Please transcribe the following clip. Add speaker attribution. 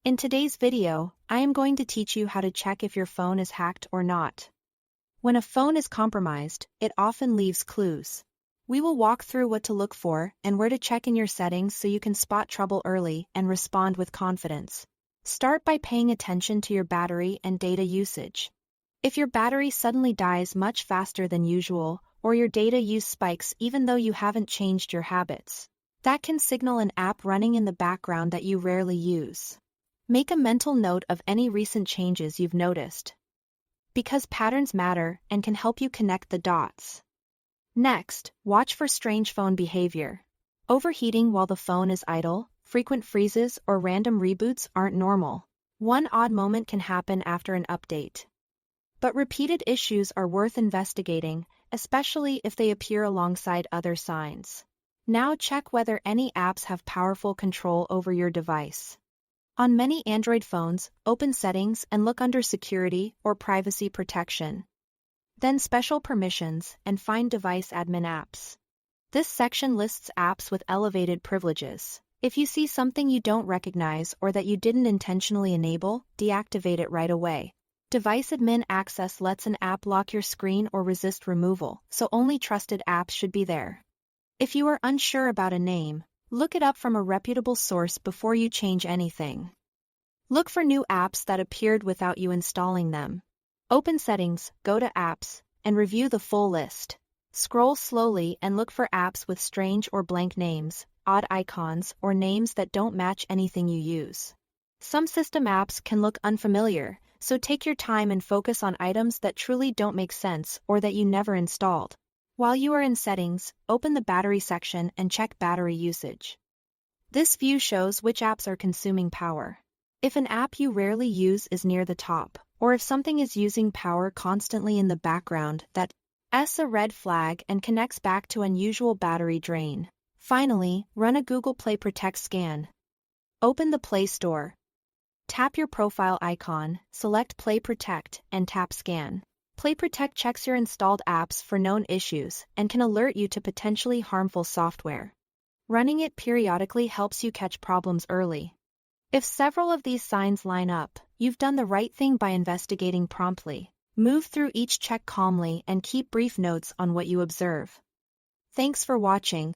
Speaker 1: In today's video, I am going to teach you how to check if your phone is hacked or not. When a phone is compromised, it often leaves clues. We will walk through what to look for and where to check in your settings so you can spot trouble early and respond with confidence. Start by paying attention to your battery and data usage. If your battery suddenly dies much faster than usual, or your data use spikes even though you haven't changed your habits, that can signal an app running in the background that you rarely use. Make a mental note of any recent changes you've noticed, because patterns matter and can help you connect the dots. Next, watch for strange phone behavior. Overheating while the phone is idle, frequent freezes, or random reboots aren't normal. One odd moment can happen after an update. But repeated issues are worth investigating, especially if they appear alongside other signs. Now check whether any apps have powerful control over your device. On many Android phones, open Settings and look under Security or Privacy Protection. Then Special Permissions and find Device Admin Apps. This section lists apps with elevated privileges. If you see something you don't recognize or that you didn't intentionally enable, deactivate it right away. Device Admin Access lets an app lock your screen or resist removal, so only trusted apps should be there. If you are unsure about a name, look it up from a reputable source before you change anything. Look for new apps that appeared without you installing them. Open Settings, go to Apps, and review the full list. Scroll slowly and look for apps with strange or blank names, odd icons, or names that don't match anything you use. Some system apps can look unfamiliar, so take your time and focus on items that truly don't make sense or that you never installed. While you are in Settings, open the Battery section and check battery usage. This view shows which apps are consuming power. If an app you rarely use is near the top, or if something is using power constantly in the background, that's a red flag and connects back to unusual battery drain. Finally, run a Google Play Protect scan. Open the Play Store. Tap your profile icon, select Play Protect, and tap Scan. Play Protect checks your installed apps for known issues and can alert you to potentially harmful software. Running it periodically helps you catch problems early. If several of these signs line up, you've done the right thing by investigating promptly. Move through each check calmly and keep brief notes on what you observe. Thanks for watching.